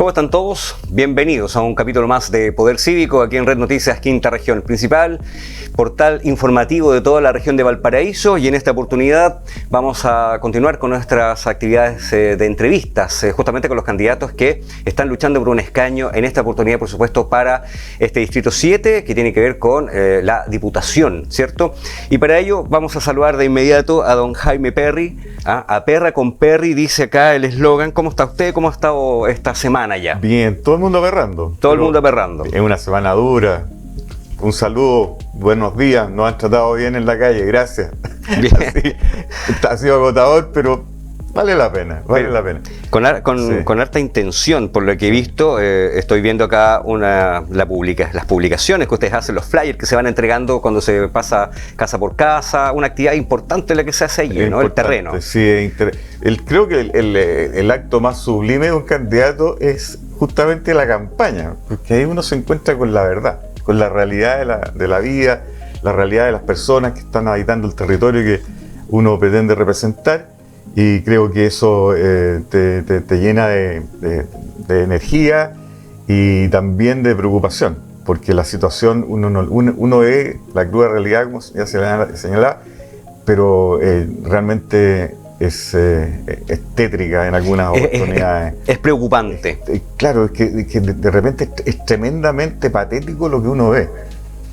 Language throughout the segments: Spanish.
¿Cómo están todos? Bienvenidos a un capítulo más de Poder Cívico aquí en Red Noticias Quinta Región, el principal portal informativo de toda la región de Valparaíso, y en esta oportunidad vamos a continuar con nuestras actividades de entrevistas, justamente con los candidatos que están luchando por un escaño, en esta oportunidad por supuesto para este Distrito 7, que tiene que ver con la Diputación, ¿cierto? Y para ello vamos a saludar de inmediato a don Jaime Perry, a Perra con Perry, dice acá el eslogan. ¿Cómo está usted? ¿Cómo ha estado esta semana ya? Bien, todo el mundo aperrando. Todo el mundo aperrando. Es una semana dura. Un saludo, buenos días, nos han tratado bien en la calle, gracias. Bien. Así, ha sido agotador, pero vale la pena, vale la pena. Con harta intención, por lo que he visto, estoy viendo acá las publicaciones que ustedes hacen, los flyers que se van entregando cuando se pasa casa por casa, una actividad importante la que se hace allí, ¿no? El terreno. Sí, creo que el acto más sublime de un candidato es justamente la campaña, porque ahí uno se encuentra con la verdad, con la realidad de la vida, la realidad de las personas que están habitando el territorio que uno pretende representar. Y creo que eso te llena de energía y también de preocupación, porque la situación uno ve la cruda realidad, como ya se señalaba, pero realmente es tétrica en algunas oportunidades. Es preocupante. Claro, es que de repente es tremendamente patético lo que uno ve,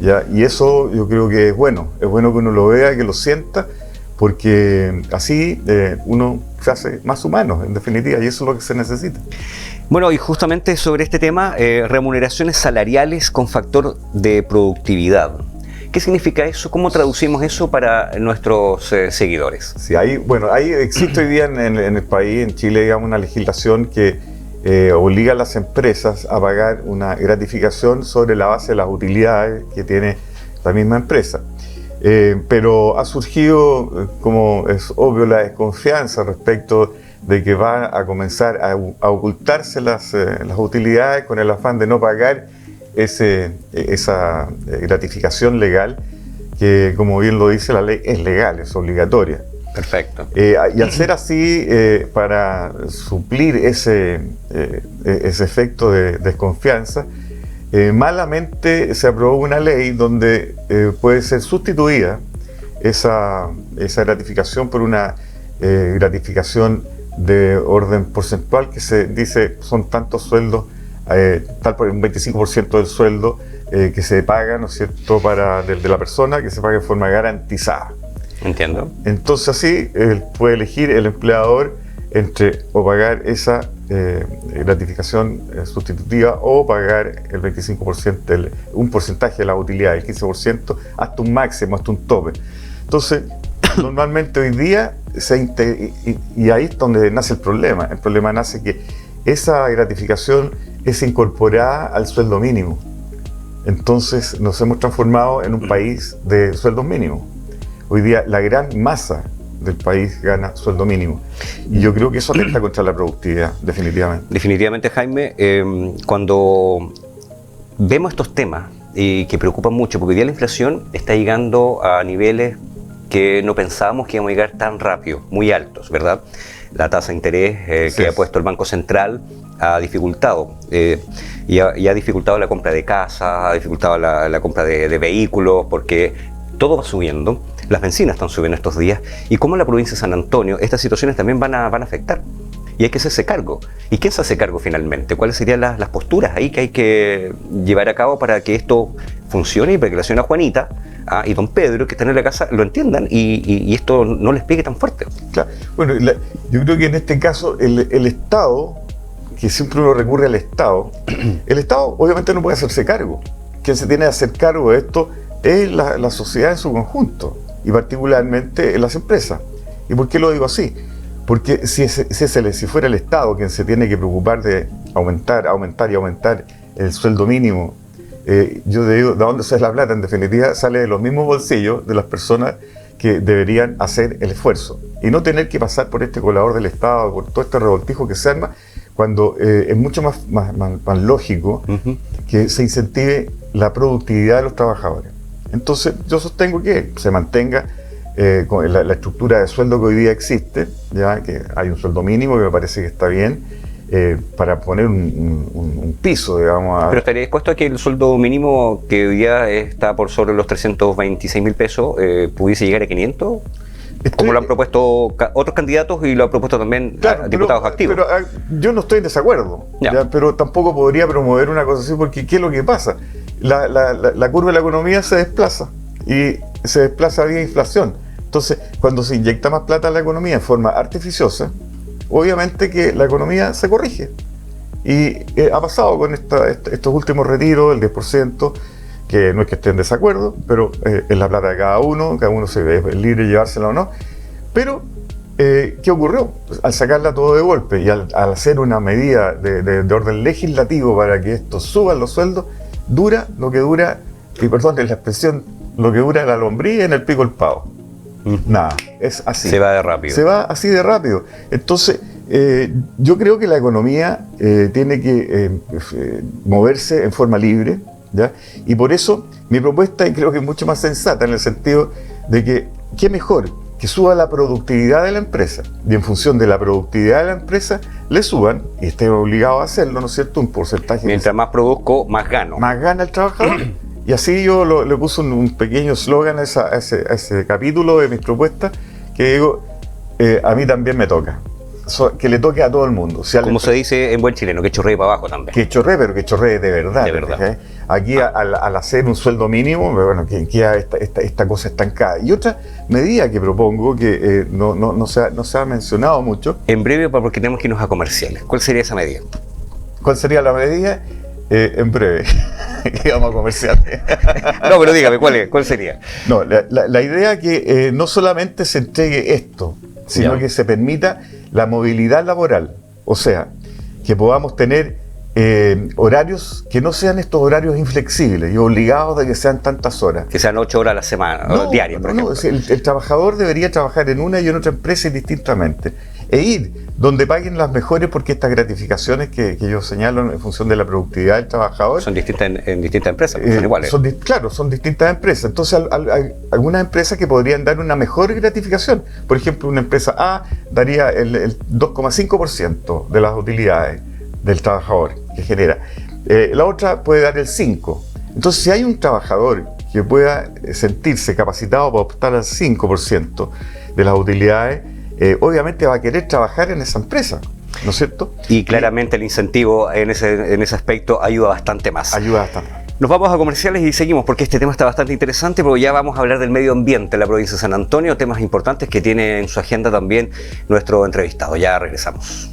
¿ya? Y eso yo creo que es bueno que uno lo vea, que lo sienta, porque así uno se hace más humano, en definitiva, y eso es lo que se necesita. Bueno, y justamente sobre este tema, remuneraciones salariales con factor de productividad. ¿Qué significa eso? ¿Cómo traducimos eso para nuestros seguidores? Sí, ahí existe hoy día en el país, en Chile, digamos, una legislación que obliga a las empresas a pagar una gratificación sobre la base de las utilidades que tiene la misma empresa. Pero ha surgido, como es obvio, la desconfianza respecto de que va a comenzar a ocultarse las utilidades con el afán de no pagar esa gratificación legal, que, como bien lo dice la ley, es legal, es obligatoria. Perfecto. Y al ser así, para suplir ese efecto de desconfianza, malamente se aprobó una ley donde puede ser sustituida esa gratificación por una gratificación de orden porcentual, que se dice son tantos sueldos, tal por un 25% del sueldo que se paga, ¿no es cierto?, de la persona, que se paga de forma garantizada. Entiendo. Entonces así puede elegir el empleador entre o pagar esa gratificación sustitutiva o pagar el 25%, un porcentaje de la utilidad, el 15%, hasta un máximo, hasta un tope. Entonces, normalmente hoy día, y ahí es donde nace el problema. El problema nace que esa gratificación es incorporada al sueldo mínimo. Entonces, nos hemos transformado en un país de sueldos mínimos. Hoy día, la gran masa del país gana sueldo mínimo. Y yo creo que eso atenta contra la productividad, definitivamente. Definitivamente, Jaime, cuando vemos estos temas que preocupan mucho, porque hoy día la inflación está llegando a niveles que no pensábamos que íbamos a llegar tan rápido, muy altos, ¿verdad? La tasa de interés que ha puesto el Banco Central ha dificultado, y ha dificultado la compra de casas, ha dificultado la compra de vehículos, porque todo va subiendo. Las bencinas están subiendo estos días, y como en la provincia de San Antonio, estas situaciones también van a afectar. Y hay que hacerse cargo. ¿Y quién se hace cargo finalmente? ¿Cuáles serían las posturas ahí que hay que llevar a cabo para que esto funcione y para que la señora Juanita y don Pedro, que están en la casa, lo entiendan y esto no les pegue tan fuerte? Claro. Bueno, yo creo que en este caso el Estado, que siempre uno recurre al Estado, el Estado obviamente no puede hacerse cargo. Quien se tiene que hacer cargo de esto es la sociedad en su conjunto, y particularmente las empresas. ¿Y por qué lo digo así? Porque si fuera el Estado quien se tiene que preocupar de aumentar el sueldo mínimo, yo te digo, ¿de dónde sale la plata? En definitiva, sale de los mismos bolsillos de las personas que deberían hacer el esfuerzo y no tener que pasar por este colador del Estado, por todo este revoltijo que se arma, cuando es mucho más lógico que se incentive la productividad de los trabajadores. Entonces, yo sostengo que se mantenga con la estructura de sueldo que hoy día existe, ya que hay un sueldo mínimo que me parece que está bien, para poner un piso, digamos. ¿Pero estaría dispuesto a que el sueldo mínimo, que hoy día está por sobre los 326.000 pesos, pudiese llegar a 500? Como lo han propuesto otros candidatos y lo han propuesto también diputados activos. Pero yo no estoy en desacuerdo, ¿ya? Pero tampoco podría promover una cosa así, porque ¿qué es lo que pasa? La curva de la economía se desplaza y se desplaza vía inflación. Entonces, cuando se inyecta más plata a la economía en forma artificiosa, obviamente que la economía se corrige. Y ha pasado con estos últimos retiros, el 10%, que no es que esté en desacuerdo, pero es la plata de cada uno se ve libre de llevársela o no. Pero, ¿qué ocurrió? Al sacarla todo de golpe y al hacer una medida de orden legislativo para que esto suban los sueldos, dura lo que dura, y perdón la expresión, lo que dura la lombriz en el pico del pavo. Nada, es así. Se va de rápido. Se va así de rápido. Entonces, yo creo que la economía tiene que moverse en forma libre, ¿ya? Y por eso mi propuesta, y creo que es mucho más sensata, en el sentido de que, ¿qué mejor? Que suba la productividad de la empresa, y en función de la productividad de la empresa le suban, y estén obligados a hacerlo, ¿no es cierto?, un porcentaje. Mientras más produzco, más gano. Más gana el trabajador. Y así yo le puse un pequeño eslogan a ese capítulo de mis propuestas, que digo, a mí también me toca. Que le toque a todo el mundo. Como se dice en buen chileno, que chorree para abajo también. Que chorree, pero que chorree de verdad. De verdad. Aquí al hacer un sueldo mínimo, bueno, que queda esta cosa estancada. Y otra medida que propongo, que no se ha mencionado mucho. En breve, porque tenemos que irnos a comerciales. ¿Cuál sería esa medida? ¿Cuál sería la medida? En breve. Que vamos a comerciales. No, pero dígame, ¿cuál sería? No, la idea que no solamente se entregue esto, sino que se permita la movilidad laboral. O sea, que podamos tener horarios que no sean estos horarios inflexibles y obligados de que sean tantas horas. Que sean 8 horas a la semana, diarias, por ejemplo. El trabajador debería trabajar en una y en otra empresa indistintamente. E ir donde paguen las mejores, porque estas gratificaciones que yo señalo en función de la productividad del trabajador son distintas en distintas empresas, son iguales. Claro, son distintas empresas. Entonces hay algunas empresas que podrían dar una mejor gratificación. Por ejemplo, una empresa A daría el 2,5% de las utilidades del trabajador que genera. La otra puede dar el 5%. Entonces, si hay un trabajador que pueda sentirse capacitado para optar al 5% de las utilidades, obviamente va a querer trabajar en esa empresa, ¿no es cierto? Y claramente el incentivo en ese aspecto ayuda bastante más. Ayuda bastante. Nos vamos a comerciales y seguimos, porque este tema está bastante interesante, porque ya vamos a hablar del medio ambiente en la provincia de San Antonio, temas importantes que tiene en su agenda también nuestro entrevistado. Ya regresamos.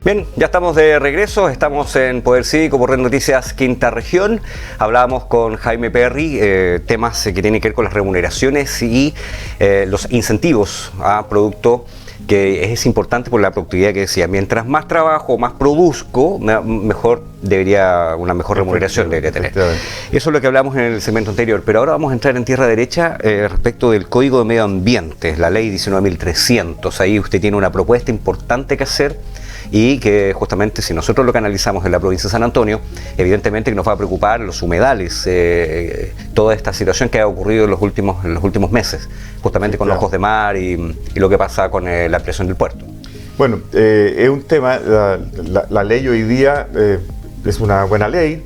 Bien, ya estamos de regreso, estamos en Poder Cívico por Red Noticias Quinta Región. Hablábamos con Jaime Perry, temas que tienen que ver con las remuneraciones y los incentivos a producto, que es importante por la productividad que decía. Mientras más trabajo, más produzco, mejor una mejor remuneración debería tener. Eso es lo que hablamos en el segmento anterior, pero ahora vamos a entrar en tierra derecha respecto del Código de Medio Ambiente, la Ley 19.300. Ahí usted tiene una propuesta importante que hacer, y que justamente si nosotros lo canalizamos en la provincia de San Antonio, evidentemente que nos va a preocupar los humedales, toda esta situación que ha ocurrido en los últimos meses, justamente con los ojos de mar y lo que pasa con la ampliación del puerto. Bueno, es un tema, la ley hoy día es una buena ley,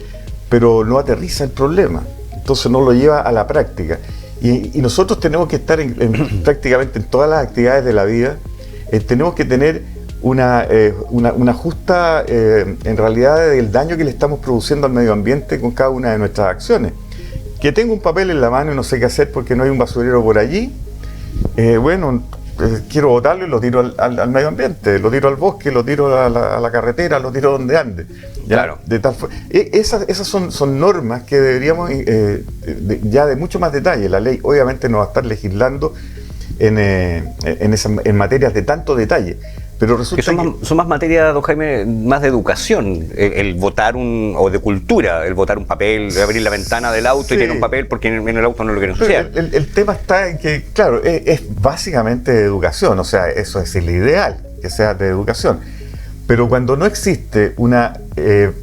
pero no aterriza el problema, entonces no lo lleva a la práctica. Y nosotros tenemos que estar prácticamente en todas las actividades de la vida, tenemos que tener una justa, en realidad, del daño que le estamos produciendo al medio ambiente con cada una de nuestras acciones. Que tengo un papel en la mano y no sé qué hacer porque no hay un basurero por allí, quiero botarlo y lo tiro al medio ambiente, lo tiro al bosque, lo tiro a la carretera, lo tiro donde ande. ¿Ya? Claro. De tal esas son normas que deberíamos, ya de mucho más detalle. La ley obviamente no va a estar legislando en materias de tanto detalle. Pero resulta que son más materia, don Jaime, más de educación, el votar o de cultura, el votar un papel, abrir la ventana del auto y tiene un papel porque en el auto no lo quieren ensuciar. El tema está en que, claro, es básicamente de educación, o sea, eso es el ideal, que sea de educación. Pero cuando no existe una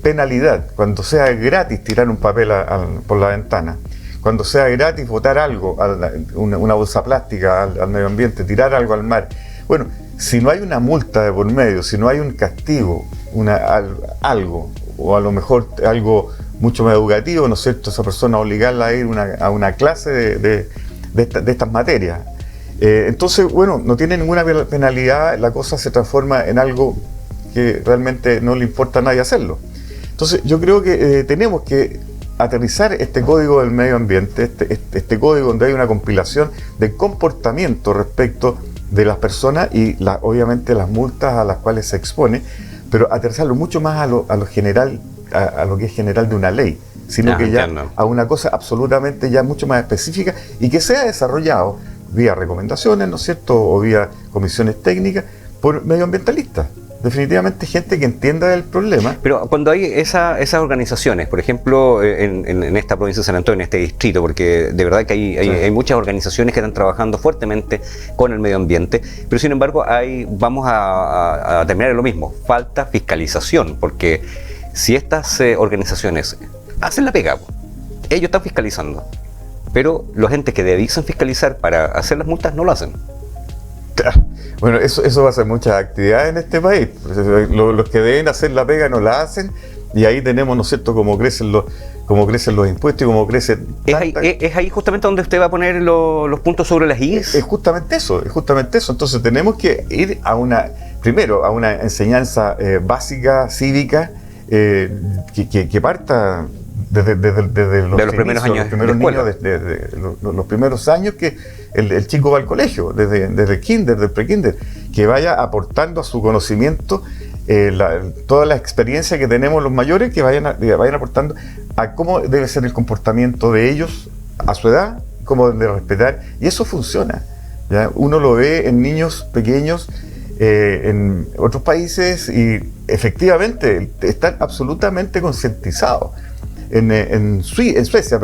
penalidad, cuando sea gratis tirar un papel por la ventana, cuando sea gratis botar algo, una bolsa plástica al medio ambiente, tirar algo al mar, bueno, si no hay una multa de por medio, si no hay un castigo, algo, o a lo mejor algo mucho más educativo, ¿no es cierto?, esa persona obligarla a ir a una clase de estas materias. Entonces, bueno, no tiene ninguna penalidad, la cosa se transforma en algo que realmente no le importa a nadie hacerlo. Entonces, yo creo que tenemos que aterrizar este código del medio ambiente, este código donde hay una compilación de comportamiento respecto de las personas y obviamente las multas a las cuales se expone, pero aterrizarlo mucho más a lo general, a lo que es general de una ley, sino que ya a una cosa absolutamente ya mucho más específica y que sea desarrollado vía recomendaciones, ¿no es cierto?, o vía comisiones técnicas por medioambientalistas. Definitivamente gente que entienda el problema. Pero cuando hay esas organizaciones, por ejemplo, en esta provincia de San Antonio, en este distrito, porque de verdad que hay muchas organizaciones que están trabajando fuertemente con el medio ambiente, pero sin embargo vamos a terminar en lo mismo, falta fiscalización, porque si estas organizaciones hacen la pega, ellos están fiscalizando, pero los entes que debiesen fiscalizar para hacer las multas no lo hacen. Bueno, eso va a ser muchas actividades en este país. Los que deben hacer la pega no la hacen y ahí tenemos, ¿no es cierto?, cómo crecen los impuestos y cómo crecen... ¿Es ahí justamente donde usted va a poner los puntos sobre las i's? Es justamente eso. Entonces tenemos que ir primero a una enseñanza básica, cívica, que parta desde los primeros años, los primeros años que el chico va al colegio, desde el kinder, desde el pre-kinder, que vaya aportando a su conocimiento toda la experiencia que tenemos los mayores, que vayan aportando a cómo debe ser el comportamiento de ellos a su edad, cómo deben respetar, y eso funciona, ¿ya? Uno lo ve en niños pequeños en otros países y efectivamente están absolutamente concientizados. En Suecia,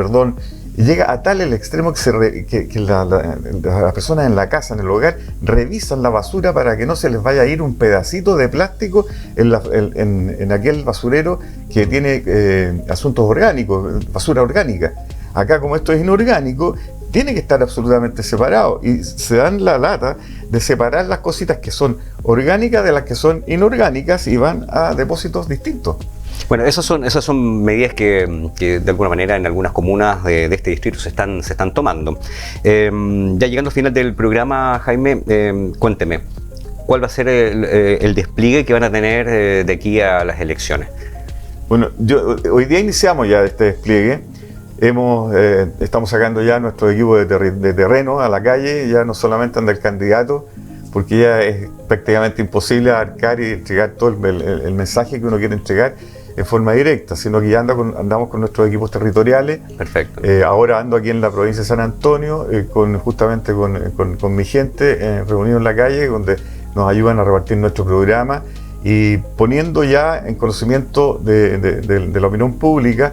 llega a tal el extremo que las personas en la casa, en el hogar, revisan la basura para que no se les vaya a ir un pedacito de plástico en aquel basurero que tiene asuntos orgánicos, basura orgánica. Acá, como esto es inorgánico, tiene que estar absolutamente separado y se dan la lata de separar las cositas que son orgánicas de las que son inorgánicas y van a depósitos distintos. Bueno, esas son medidas que de alguna manera en algunas comunas de este distrito se están tomando. Ya llegando al final del programa, Jaime, cuénteme, ¿cuál va a ser el despliegue que van a tener de aquí a las elecciones? Bueno, hoy día iniciamos ya este despliegue. Estamos sacando ya nuestro equipo de terreno a la calle, ya no solamente anda el candidato, porque ya es prácticamente imposible abarcar y entregar todo el mensaje que uno quiere entregar en forma directa, sino que ya andamos con nuestros equipos territoriales. Perfecto. Ahora ando aquí en la provincia de San Antonio, justamente con mi gente, reunidos en la calle, donde nos ayudan a repartir nuestro programa y poniendo ya en conocimiento de la opinión pública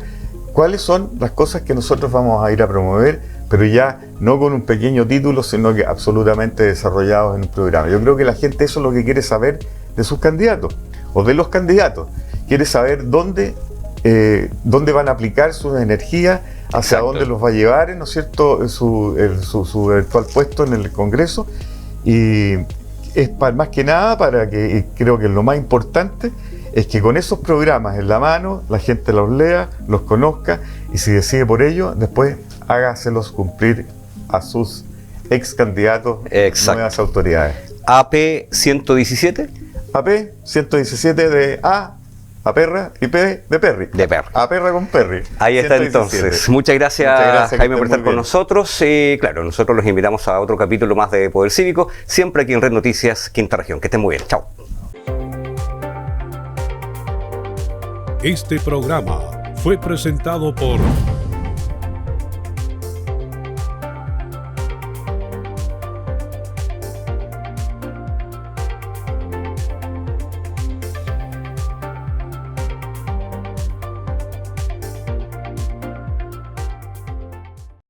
cuáles son las cosas que nosotros vamos a ir a promover, pero ya no con un pequeño título, sino que absolutamente desarrollados en un programa. Yo creo que la gente eso es lo que quiere saber de sus candidatos o de los candidatos. Quiere saber dónde van a aplicar sus energías, hacia dónde los va a llevar, ¿no es cierto?, su eventual puesto en el Congreso. Y es más que nada para que, creo que lo más importante es que con esos programas en la mano, la gente los lea, los conozca y si decide por ello, después hágaselos cumplir a sus ex candidatos, nuevas autoridades. AP 117. AP, 117 de A perra y P de Perry. De Perry. A perra con Perry. Ahí está 117. entonces. Muchas gracias, que Jaime, estén por estar muy con bien. nosotros. Claro, nosotros los invitamos a otro capítulo más de Poder Cívico, siempre aquí en Red Noticias, Quinta Región. Que estén muy bien. Chao. Este programa fue presentado por